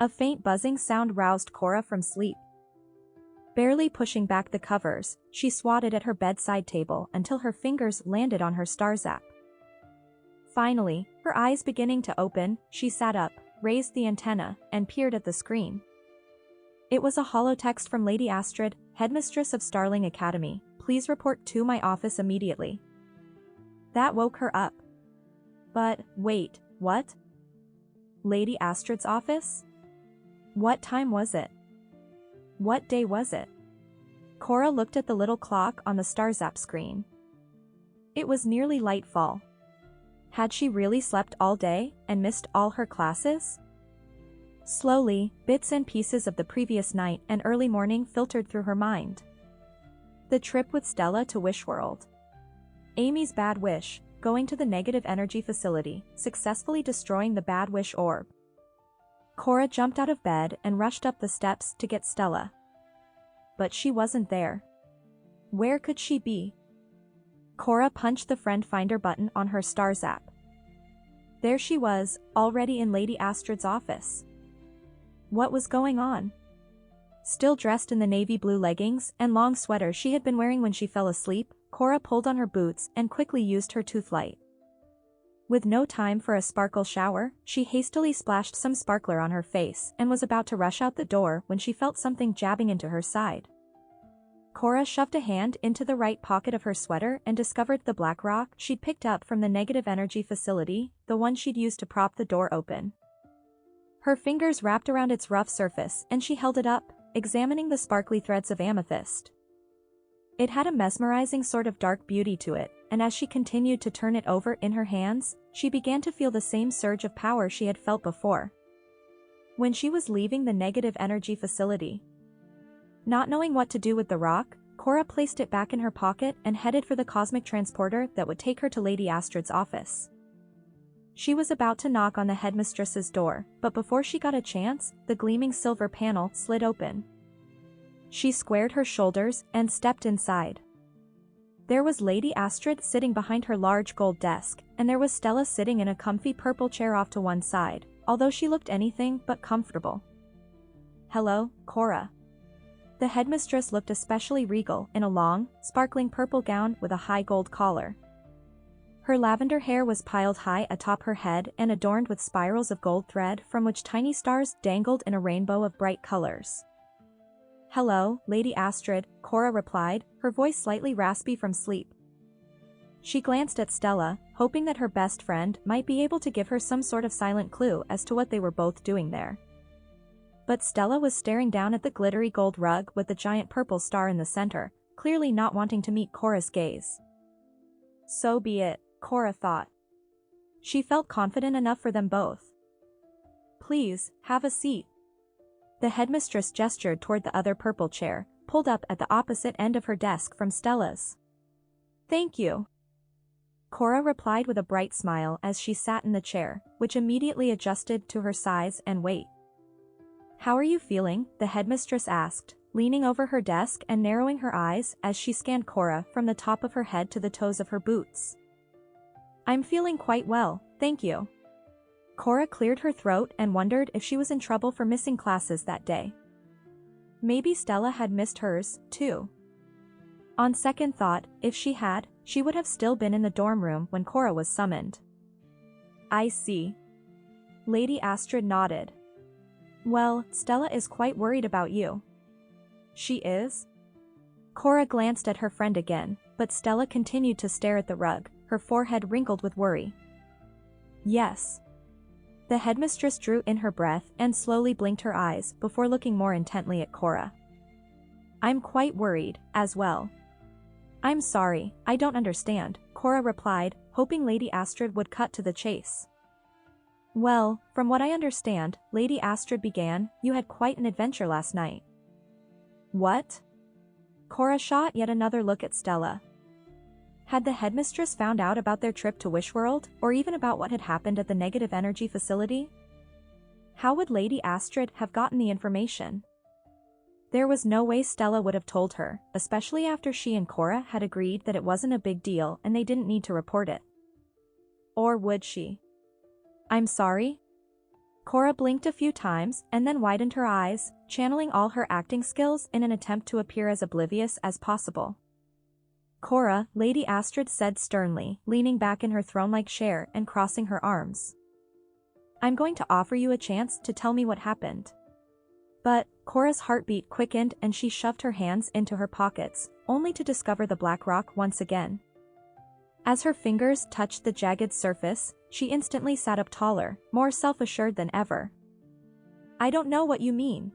A faint buzzing sound roused Cora from sleep. Barely pushing back the covers, she swatted at her bedside table until her fingers landed on her star zap. Finally, her eyes beginning to open, she sat up, raised the antenna, and peered at the screen. It was a holotext from Lady Astrid, headmistress of Starling Academy. Please report to my office immediately. That woke her up. But, wait, what? Lady Astrid's office? What time was it? What day was it? Cora looked at the little clock on the StarZap screen. It was nearly lightfall. Had she really slept all day and missed all her classes? Slowly, bits and pieces of the previous night and early morning filtered through her mind. The trip with Stella to Wishworld. Amy's bad wish, going to the negative energy facility, successfully destroying the bad wish orb. Cora jumped out of bed and rushed up the steps to get Stella. But she wasn't there. Where could she be? Cora punched the friend finder button on her StarZap. There she was, already in Lady Astrid's office. What was going on? Still dressed in the navy blue leggings and long sweater she had been wearing when she fell asleep, Cora pulled on her boots and quickly used her toothlight. With no time for a sparkle shower, she hastily splashed some sparkler on her face and was about to rush out the door when she felt something jabbing into her side. Cora shoved a hand into the right pocket of her sweater and discovered the black rock she'd picked up from the negative energy facility, the one she'd used to prop the door open. Her fingers wrapped around its rough surface and she held it up, examining the sparkly threads of amethyst. It had a mesmerizing sort of dark beauty to it, and as she continued to turn it over in her hands, she began to feel the same surge of power she had felt before when she was leaving the negative energy facility. Not knowing what to do with the rock, Cora placed it back in her pocket and headed for the cosmic transporter that would take her to Lady Astrid's office. She was about to knock on the headmistress's door, but before she got a chance, the gleaming silver panel slid open. She squared her shoulders and stepped inside. There was Lady Astrid sitting behind her large gold desk, and there was Stella sitting in a comfy purple chair off to one side, although she looked anything but comfortable. "Hello, Cora." The headmistress looked especially regal in a long, sparkling purple gown with a high gold collar. Her lavender hair was piled high atop her head and adorned with spirals of gold thread from which tiny stars dangled in a rainbow of bright colors. "Hello, Lady Astrid," Cora replied, her voice slightly raspy from sleep. She glanced at Stella, hoping that her best friend might be able to give her some sort of silent clue as to what they were both doing there. But Stella was staring down at the glittery gold rug with the giant purple star in the center, clearly not wanting to meet Cora's gaze. So be it, Cora thought. She felt confident enough for them both. "Please, have a seat." The headmistress gestured toward the other purple chair, pulled up at the opposite end of her desk from Stella's. "Thank you." Cora replied with a bright smile as she sat in the chair, which immediately adjusted to her size and weight. "How are you feeling?" the headmistress asked, leaning over her desk and narrowing her eyes as she scanned Cora from the top of her head to the toes of her boots. "I'm feeling quite well, thank you." Cora cleared her throat and wondered if she was in trouble for missing classes that day. Maybe Stella had missed hers, too. On second thought, if she had, she would have still been in the dorm room when Cora was summoned. "I see." Lady Astrid nodded. "Well, Stella is quite worried about you." "She is?" Cora glanced at her friend again, but Stella continued to stare at the rug, her forehead wrinkled with worry. "Yes." The headmistress drew in her breath and slowly blinked her eyes before looking more intently at Cora. "I'm quite worried, as well." "I'm sorry, I don't understand," Cora replied, hoping Lady Astrid would cut to the chase. "Well, from what I understand," Lady Astrid began, "you had quite an adventure last night." "What?" Cora shot yet another look at Stella. Had the headmistress found out about their trip to Wishworld, or even about what had happened at the negative energy facility? How would Lady Astrid have gotten the information? There was no way Stella would have told her, especially after she and Cora had agreed that it wasn't a big deal and they didn't need to report it. Or would she? "I'm sorry?" Cora blinked a few times and then widened her eyes, channeling all her acting skills in an attempt to appear as oblivious as possible. Cora, Lady Astrid said sternly, leaning back in her throne-like chair and crossing her arms. I'm going to offer you a chance to tell me what happened. But, Cora's heartbeat quickened and she shoved her hands into her pockets, only to discover the black rock once again. As her fingers touched the jagged surface, she instantly sat up taller, more self-assured than ever. I don't know what you mean.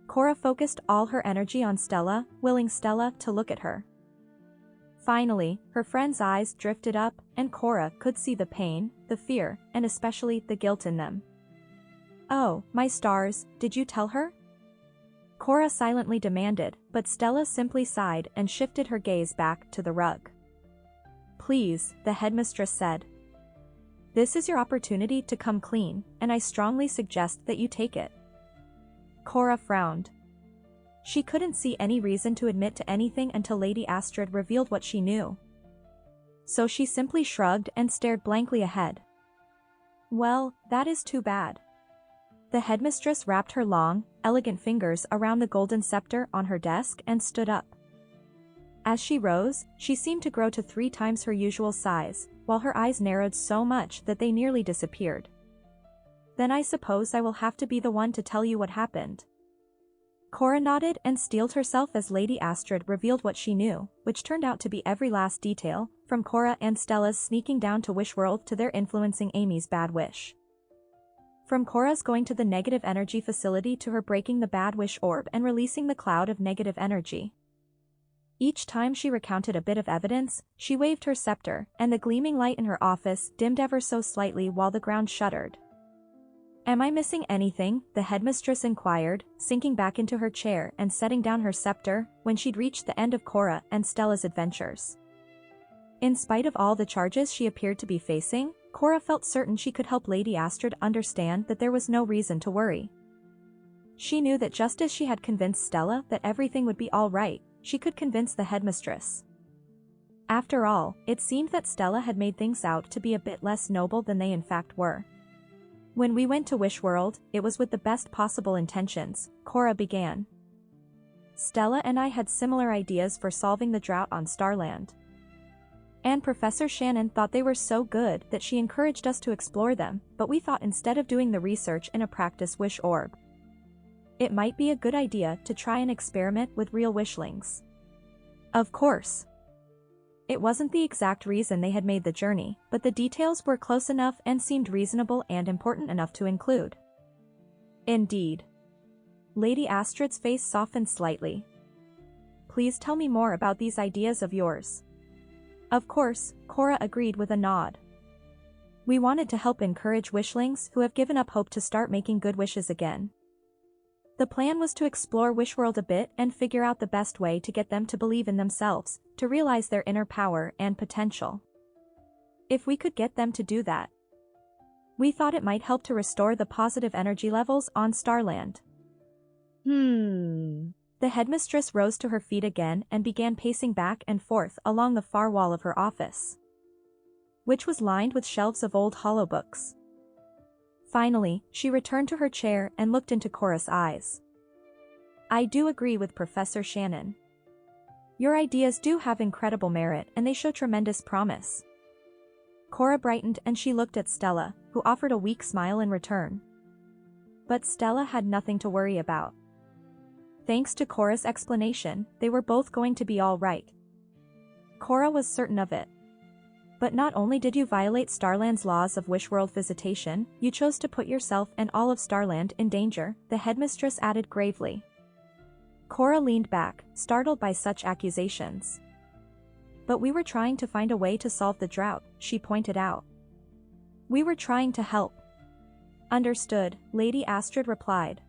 Cora focused all her energy on Stella, willing Stella to look at her. Finally, her friend's eyes drifted up, and Cora could see the pain, the fear, and especially the guilt in them. Oh, my stars, did you tell her? Cora silently demanded, but Stella simply sighed and shifted her gaze back to the rug. Please, the headmistress said. This is your opportunity to come clean, and I strongly suggest that you take it. Cora frowned. She couldn't see any reason to admit to anything until Lady Astrid revealed what she knew. So she simply shrugged and stared blankly ahead. Well, that is too bad. The headmistress wrapped her long, elegant fingers around the golden scepter on her desk and stood up. As she rose, she seemed to grow to 3 times her usual size, while her eyes narrowed so much that they nearly disappeared. Then I suppose I will have to be the one to tell you what happened. Cora nodded and steeled herself as Lady Astrid revealed what she knew, which turned out to be every last detail, from Cora and Stella's sneaking down to Wishworld to their influencing Amy's bad wish. From Cora's going to the negative energy facility to her breaking the bad wish orb and releasing the cloud of negative energy. Each time she recounted a bit of evidence, she waved her scepter, and the gleaming light in her office dimmed ever so slightly while the ground shuddered. Am I missing anything? The headmistress inquired, sinking back into her chair and setting down her scepter when she'd reached the end of Cora and Stella's adventures. In spite of all the charges she appeared to be facing, Cora felt certain she could help Lady Astrid understand that there was no reason to worry. She knew that just as she had convinced Stella that everything would be all right, she could convince the headmistress. After all, it seemed that Stella had made things out to be a bit less noble than they in fact were. When we went to Wishworld, it was with the best possible intentions, Cora began. Stella and I had similar ideas for solving the drought on Starland. And Professor Shannon thought they were so good that she encouraged us to explore them, but we thought instead of doing the research in a practice wish orb, it might be a good idea to try an experiment with real wishlings. Of course. It wasn't the exact reason they had made the journey, but the details were close enough and seemed reasonable and important enough to include. Indeed. Lady Astrid's face softened slightly. Please tell me more about these ideas of yours. Of course, Cora agreed with a nod. We wanted to help encourage wishlings who have given up hope to start making good wishes again. The plan was to explore Wishworld a bit and figure out the best way to get them to believe in themselves, to realize their inner power and potential. If we could get them to do that, we thought it might help to restore the positive energy levels on Starland. The headmistress rose to her feet again and began pacing back and forth along the far wall of her office, which was lined with shelves of old hollow books. Finally, she returned to her chair and looked into Cora's eyes. I do agree with Professor Shannon. Your ideas do have incredible merit and they show tremendous promise. Cora brightened and she looked at Stella, who offered a weak smile in return. But Stella had nothing to worry about. Thanks to Cora's explanation, they were both going to be all right. Cora was certain of it. But not only did you violate Starland's laws of Wishworld visitation, you chose to put yourself and all of Starland in danger, the headmistress added gravely. Cora leaned back, startled by such accusations. But we were trying to find a way to solve the drought, she pointed out. We were trying to help. Understood, Lady Astrid replied.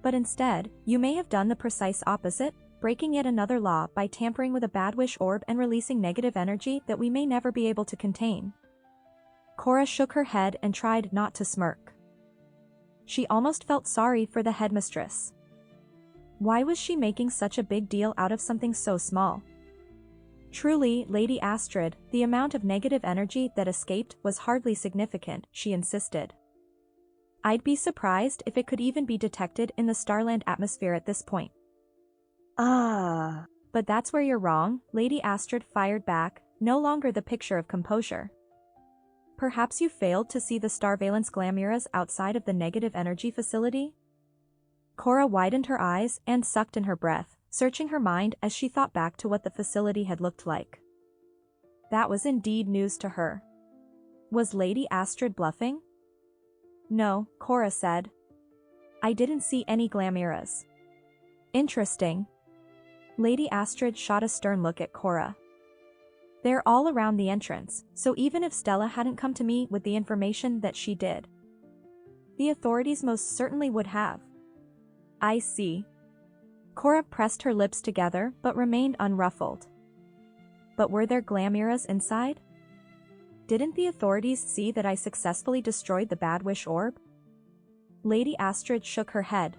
But instead, you may have done the precise opposite, breaking yet another law by tampering with a bad wish orb and releasing negative energy that we may never be able to contain. Cora shook her head and tried not to smirk. She almost felt sorry for the headmistress. Why was she making such a big deal out of something so small? Truly, Lady Astrid, the amount of negative energy that escaped was hardly significant, she insisted. I'd be surprised if it could even be detected in the Starland atmosphere at this point. Ah. But that's where you're wrong, Lady Astrid fired back, no longer the picture of composure. Perhaps you failed to see the Starvalence glamuras outside of the negative energy facility? Cora widened her eyes and sucked in her breath, searching her mind as she thought back to what the facility had looked like. That was indeed news to her. Was Lady Astrid bluffing? No, Cora said. I didn't see any glamuras. Interesting. Lady Astrid shot a stern look at Cora. They're all around the entrance, so even if Stella hadn't come to me with the information that she did, the authorities most certainly would have. I see. Cora pressed her lips together but remained unruffled. But were there glamuras inside? Didn't the authorities see that I successfully destroyed the Bad Wish Orb? Lady Astrid shook her head.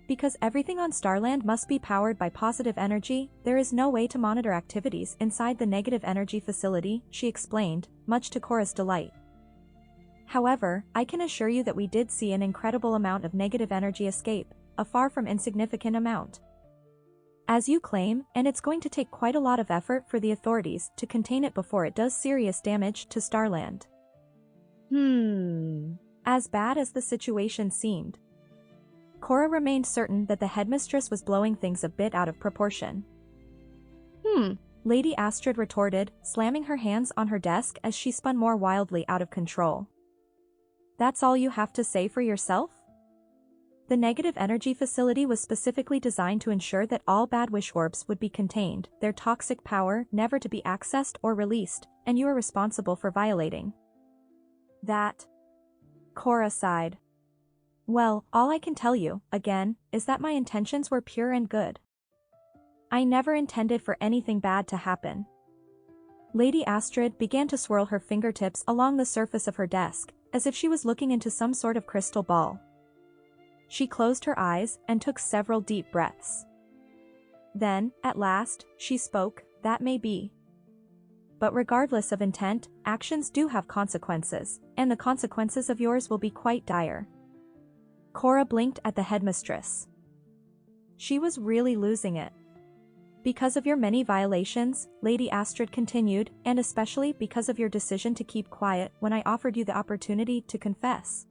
Because everything on Starland must be powered by positive energy, there is no way to monitor activities inside the negative energy facility, she explained, much to Cora's delight. However, I can assure you that we did see an incredible amount of negative energy escape, a far from insignificant amount. As you claim, and it's going to take quite a lot of effort for the authorities to contain it before it does serious damage to Starland. As bad as the situation seemed, Cora remained certain that the headmistress was blowing things a bit out of proportion. Lady Astrid retorted, slamming her hands on her desk as she spun more wildly out of control. That's all you have to say for yourself? The negative energy facility was specifically designed to ensure that all Bad Wish Orbs would be contained, their toxic power never to be accessed or released, and you are responsible for violating that. Cora sighed. Well, all I can tell you, again, is that my intentions were pure and good. I never intended for anything bad to happen. Lady Astrid began to swirl her fingertips along the surface of her desk, as if she was looking into some sort of crystal ball. She closed her eyes and took several deep breaths. Then, at last, she spoke, that may be. But regardless of intent, actions do have consequences, and the consequences of yours will be quite dire. Cora blinked at the headmistress. She was really losing it. Because of your many violations, Lady Astrid continued, and especially because of your decision to keep quiet when I offered you the opportunity to confess,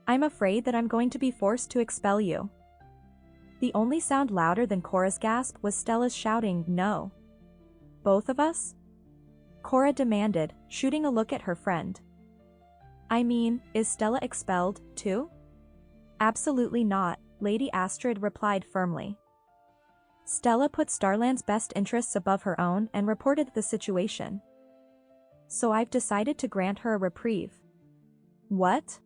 I'm afraid that I'm going to be forced to expel you. The only sound louder than Cora's gasp was Stella's shouting, no. Both of us? Cora demanded, shooting a look at her friend. I mean, is Stella expelled, too? Absolutely not, Lady Astrid replied firmly. Stella put Starland's best interests above her own and reported the situation. So I've decided to grant her a reprieve. What?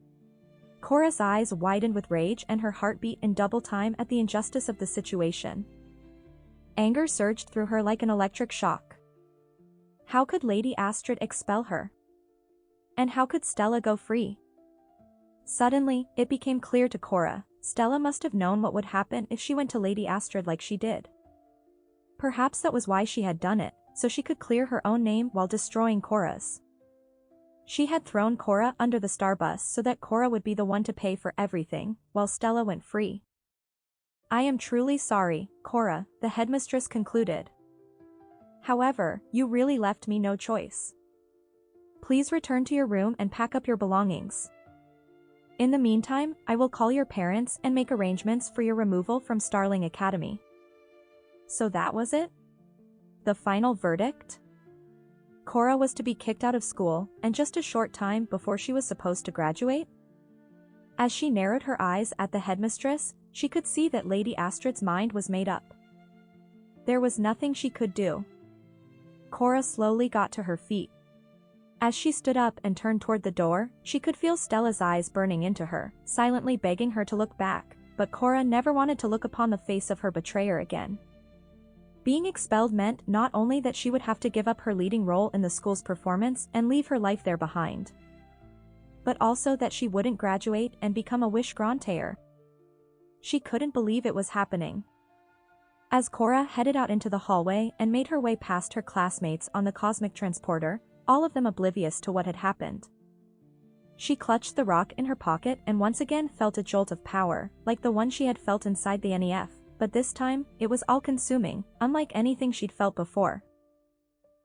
Cora's eyes widened with rage and her heart beat in double time at the injustice of the situation. Anger surged through her like an electric shock. How could Lady Astrid expel her? And how could Stella go free? Suddenly, it became clear to Cora, Stella must have known what would happen if she went to Lady Astrid like she did. Perhaps that was why she had done it, so she could clear her own name while destroying Cora's. She had thrown Cora under the starbus so that Cora would be the one to pay for everything, while Stella went free. I am truly sorry, Cora, the headmistress concluded. However, you really left me no choice. Please return to your room and pack up your belongings. In the meantime, I will call your parents and make arrangements for your removal from Starling Academy. So that was it? The final verdict? Cora was to be kicked out of school, and just a short time before she was supposed to graduate? As she narrowed her eyes at the headmistress, she could see that Lady Astrid's mind was made up. There was nothing she could do. Cora slowly got to her feet. As she stood up and turned toward the door, she could feel Stella's eyes burning into her, silently begging her to look back, but Cora never wanted to look upon the face of her betrayer again. Being expelled meant not only that she would have to give up her leading role in the school's performance and leave her life there behind, but also that she wouldn't graduate and become a wish grantaire. She couldn't believe it was happening. As Cora headed out into the hallway and made her way past her classmates on the cosmic transporter, all of them oblivious to what had happened, She clutched the rock in her pocket and once again felt a jolt of power, like the one she had felt inside the NEF, but this time, it was all-consuming, unlike anything she'd felt before.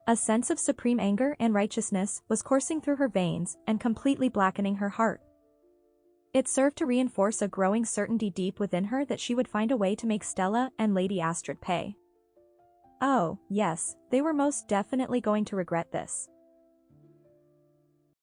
A sense of supreme anger and righteousness was coursing through her veins and completely blackening her heart. It served to reinforce a growing certainty deep within her that she would find a way to make Stella and Lady Astrid pay. Oh, yes, they were most definitely going to regret this.